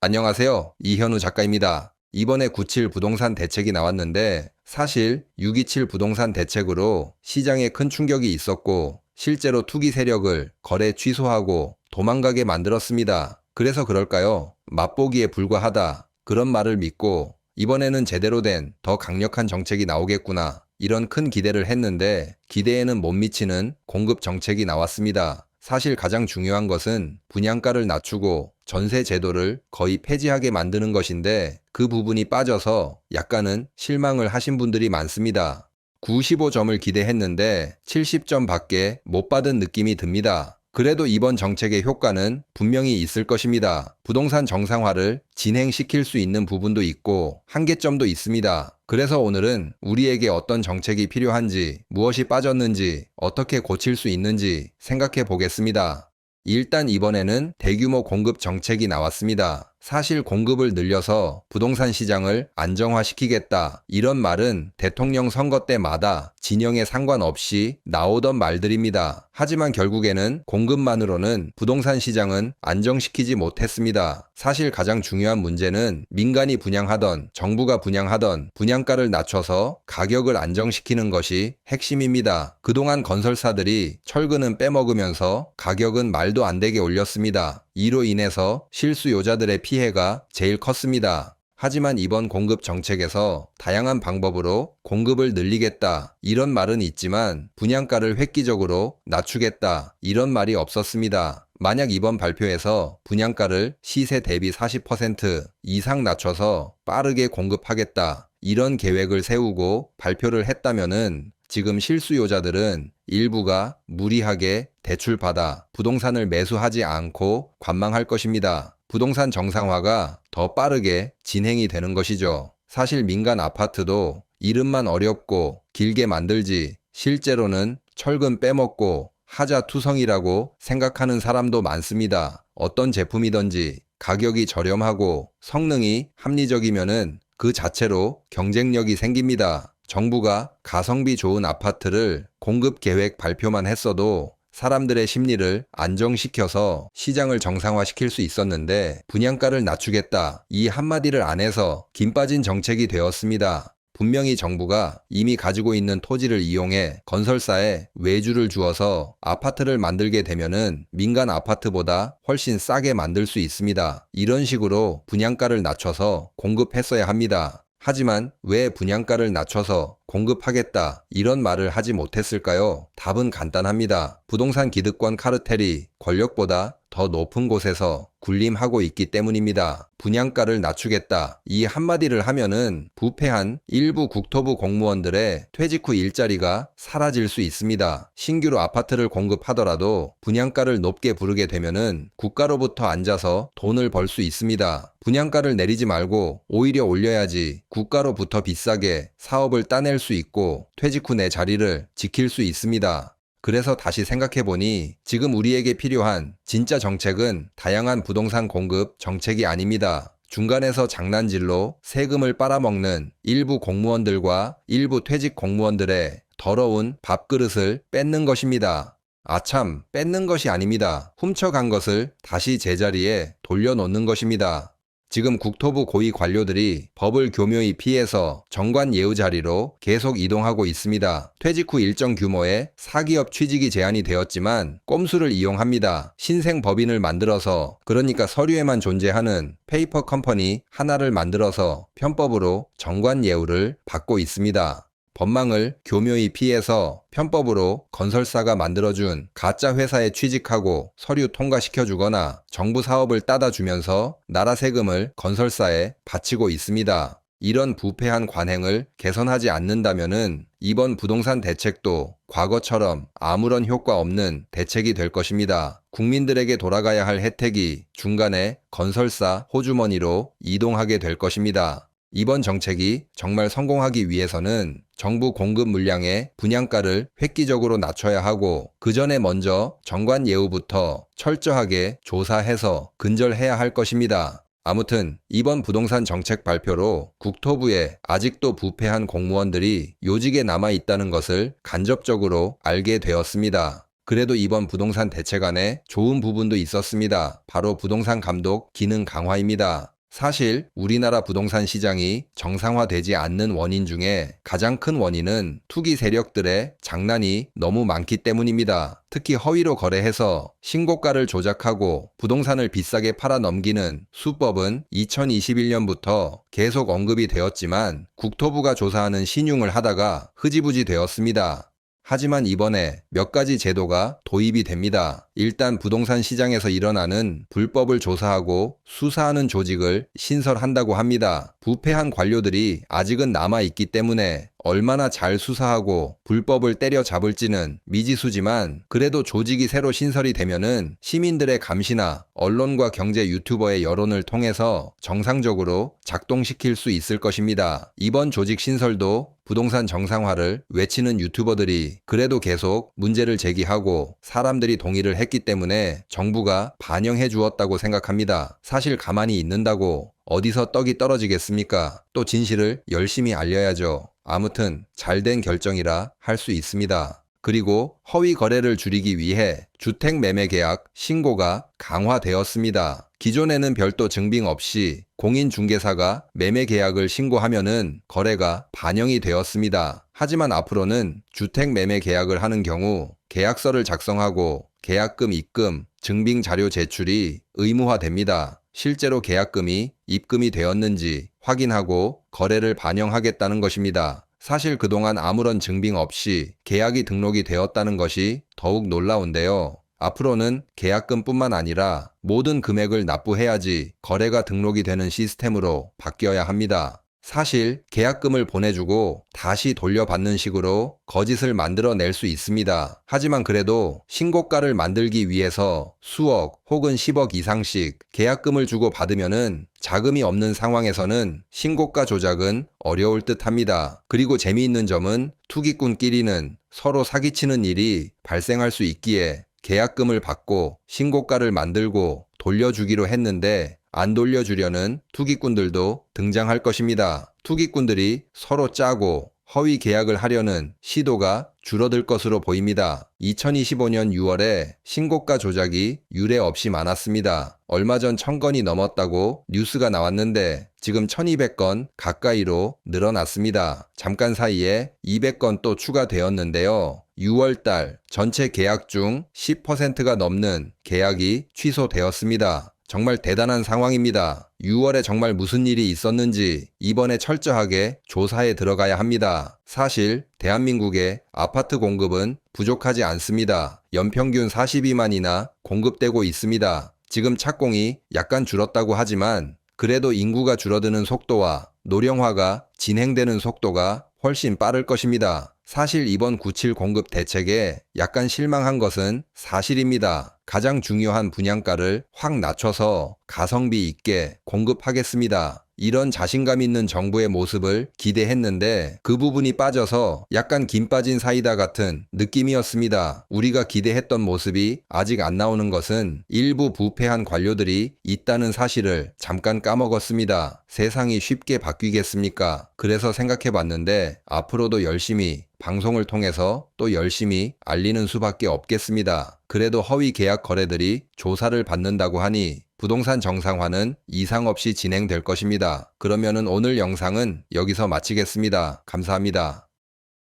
안녕하세요. 이현우 작가입니다. 이번에 97 부동산 대책이 나왔는데 사실 627 부동산 대책으로 시장에 큰 충격이 있었고 실제로 투기 세력을 거래 취소하고 도망가게 만들었습니다. 그래서 그럴까요? 맛보기에 불과하다. 그런 말을 믿고 이번에는 제대로 된 더 강력한 정책이 나오겠구나. 이런 큰 기대를 했는데 기대에는 못 미치는 공급 정책이 나왔습니다. 사실 가장 중요한 것은 분양가를 낮추고 전세 제도를 거의 폐지하게 만드는 것인데 그 부분이 빠져서 약간은 실망을 하신 분들이 많습니다. 95점을 기대했는데 70점 밖에 못 받은 느낌이 듭니다. 그래도 이번 정책의 효과는 분명히 있을 것입니다. 부동산 정상화를 진행시킬 수 있는 부분도 있고 한계점도 있습니다. 그래서 오늘은 우리에게 어떤 정책이 필요한지, 무엇이 빠졌는지, 어떻게 고칠 수 있는지 생각해 보겠습니다. 일단 이번에는 대규모 공급 정책이 나왔습니다. 사실 공급을 늘려서 부동산 시장을 안정화시키겠다. 이런 말은 대통령 선거 때마다 진영에 상관없이 나오던 말들입니다. 하지만 결국에는 공급만으로는 부동산 시장은 안정시키지 못했습니다. 사실 가장 중요한 문제는 민간이 분양하던 정부가 분양하던 분양가를 낮춰서 가격을 안정시키는 것이 핵심입니다. 그동안 건설사들이 철근은 빼먹으면서 가격은 말도 안 되게 올렸습니다. 이로 인해서 실수요자들의 피해가 제일 컸습니다. 하지만 이번 공급 정책에서 다양한 방법으로 공급을 늘리겠다 이런 말은 있지만 분양가를 획기적으로 낮추겠다 이런 말이 없었습니다. 만약 이번 발표에서 분양가를 시세 대비 40% 이상 낮춰서 빠르게 공급하겠다 이런 계획을 세우고 발표를 했다면은 지금 실수요자들은 일부가 무리하게 대출받아 부동산을 매수하지 않고 관망할 것입니다. 부동산 정상화가 더 빠르게 진행이 되는 것이죠. 사실 민간 아파트도 이름만 어렵고 길게 만들지 실제로는 철근 빼먹고 하자투성이라고 생각하는 사람도 많습니다. 어떤 제품이든지 가격이 저렴하고 성능이 합리적이면은 그 자체로 경쟁력이 생깁니다. 정부가 가성비 좋은 아파트를 공급 계획 발표만 했어도 사람들의 심리를 안정시켜서 시장을 정상화시킬 수 있었는데 분양가를 낮추겠다 이 한마디를 안 해서 김 빠진 정책이 되었습니다. 분명히 정부가 이미 가지고 있는 토지를 이용해 건설사에 외주를 주어서 아파트를 만들게 되면은 민간 아파트보다 훨씬 싸게 만들 수 있습니다. 이런 식으로 분양가를 낮춰서 공급했어야 합니다. 하지만 왜 분양가를 낮춰서 공급하겠다 이런 말을 하지 못했을까요? 답은 간단합니다. 부동산 기득권 카르텔이 권력보다 더 높은 곳에서 군림하고 있기 때문입니다. 분양가를 낮추겠다 이 한마디를 하면은 부패한 일부 국토부 공무원들의 퇴직 후 일자리가 사라질 수 있습니다. 신규로 아파트를 공급하더라도 분양가를 높게 부르게 되면은 국가로부터 앉아서 돈을 벌 수 있습니다. 분양가를 내리지 말고 오히려 올려야지 국가로부터 비싸게 사업을 따낼 수 있고 퇴직 후 내 자리를 지킬 수 있습니다. 그래서 다시 생각해보니 지금 우리에게 필요한 진짜 정책은 다양한 부동산 공급 정책이 아닙니다. 중간에서 장난질로 세금을 빨아먹는 일부 공무원들과 일부 퇴직 공무원들의 더러운 밥그릇을 뺏는 것입니다. 아참, 뺏는 것이 아닙니다. 훔쳐간 것을 다시 제자리에 돌려놓는 것입니다. 지금 국토부 고위 관료들이 법을 교묘히 피해서 정관 예우 자리로 계속 이동하고 있습니다. 퇴직 후 일정 규모의 사기업 취직이 제한이 되었지만 꼼수를 이용합니다. 신생 법인을 만들어서 그러니까 서류에만 존재하는 페이퍼 컴퍼니 하나를 만들어서 편법으로 정관 예우를 받고 있습니다. 법망을 교묘히 피해서 편법으로 건설사가 만들어준 가짜 회사에 취직하고 서류 통과시켜주거나 정부 사업을 따다 주면서 나라 세금을 건설사에 바치고 있습니다. 이런 부패한 관행을 개선하지 않는다면은 이번 부동산 대책도 과거처럼 아무런 효과 없는 대책이 될 것입니다. 국민들에게 돌아가야 할 혜택이 중간에 건설사 호주머니로 이동하게 될 것입니다. 이번 정책이 정말 성공하기 위해서는 정부 공급 물량의 분양가를 획기적으로 낮춰야 하고 그 전에 먼저 정관 예우부터 철저하게 조사해서 근절해야 할 것입니다. 아무튼 이번 부동산 정책 발표로 국토부에 아직도 부패한 공무원들이 요직에 남아있다는 것을 간접적으로 알게 되었습니다. 그래도 이번 부동산 대책 안에 좋은 부분도 있었습니다. 바로 부동산 감독 기능 강화입니다. 사실 우리나라 부동산 시장이 정상화되지 않는 원인 중에 가장 큰 원인은 투기 세력들의 장난이 너무 많기 때문입니다. 특히 허위로 거래해서 신고가를 조작하고 부동산을 비싸게 팔아 넘기는 수법은 2021년부터 계속 언급이 되었지만 국토부가 조사하는 신용을 하다가 흐지부지 되었습니다. 하지만 이번에 몇 가지 제도가 도입이 됩니다. 일단 부동산 시장에서 일어나는 불법을 조사하고 수사하는 조직을 신설한다고 합니다. 부패한 관료들이 아직은 남아있기 때문에 얼마나 잘 수사하고 불법을 때려잡을지는 미지수지만 그래도 조직이 새로 신설이 되면은 시민들의 감시나 언론과 경제 유튜버의 여론을 통해서 정상적으로 작동시킬 수 있을 것입니다. 이번 조직 신설도 부동산 정상화를 외치는 유튜버들이 그래도 계속 문제를 제기하고 사람들이 동의를 했기 때문에 정부가 반영해 주었다고 생각합니다. 사실 가만히 있는다고 어디서 떡이 떨어지겠습니까? 또 진실을 열심히 알려야죠. 아무튼 잘된 결정이라 할 수 있습니다. 그리고 허위 거래를 줄이기 위해 주택매매계약 신고가 강화되었습니다. 기존에는 별도 증빙 없이 공인중개사가 매매계약을 신고하면은 거래가 반영이 되었습니다. 하지만 앞으로는 주택매매계약을 하는 경우 계약서를 작성하고 계약금 입금, 증빙 자료 제출이 의무화됩니다. 실제로 계약금이 입금이 되었는지 확인하고 거래를 반영하겠다는 것입니다. 사실 그동안 아무런 증빙 없이 계약이 등록이 되었다는 것이 더욱 놀라운데요. 앞으로는 계약금뿐만 아니라 모든 금액을 납부해야지 거래가 등록이 되는 시스템으로 바뀌어야 합니다. 사실 계약금을 보내주고 다시 돌려받는 식으로 거짓을 만들어낼 수 있습니다. 하지만 그래도 신고가를 만들기 위해서 수억 혹은 10억 이상씩 계약금을 주고 받으면은 자금이 없는 상황에서는 신고가 조작은 어려울 듯 합니다. 그리고 재미있는 점은 투기꾼끼리는 서로 사기치는 일이 발생할 수 있기에 계약금을 받고 신고가를 만들고 돌려주기로 했는데 안 돌려주려는 투기꾼들도 등장할 것입니다. 투기꾼들이 서로 짜고 허위 계약을 하려는 시도가 줄어들 것으로 보입니다. 2025년 6월에 신고가 조작이 유례 없이 많았습니다. 얼마 전 1000건이 넘었다고 뉴스가 나왔는데 지금 1200건 가까이로 늘어났습니다. 잠깐 사이에 200건 또 추가되었는데요. 6월달 전체 계약 중 10%가 넘는 계약이 취소되었습니다. 정말 대단한 상황입니다. 6월에 정말 무슨 일이 있었는지 이번에 철저하게 조사에 들어가야 합니다. 사실 대한민국의 아파트 공급은 부족하지 않습니다. 연평균 42만이나 공급되고 있습니다. 지금 착공이 약간 줄었다고 하지만 그래도 인구가 줄어드는 속도와 노령화가 진행되는 속도가 훨씬 빠를 것입니다. 사실 이번 97 공급 대책에 약간 실망한 것은 사실입니다. 가장 중요한 분양가를 확 낮춰서 가성비 있게 공급하겠습니다. 이런 자신감 있는 정부의 모습을 기대했는데 그 부분이 빠져서 약간 김 빠진 사이다 같은 느낌이었습니다. 우리가 기대했던 모습이 아직 안 나오는 것은 일부 부패한 관료들이 있다는 사실을 잠깐 까먹었습니다. 세상이 쉽게 바뀌겠습니까? 그래서 생각해봤는데 앞으로도 열심히 방송을 통해서 또 열심히 알리는 수밖에 없겠습니다. 그래도 허위 계약 거래들이 조사를 받는다고 하니 부동산 정상화는 이상 없이 진행될 것입니다. 그러면은 오늘 영상은 여기서 마치겠습니다. 감사합니다.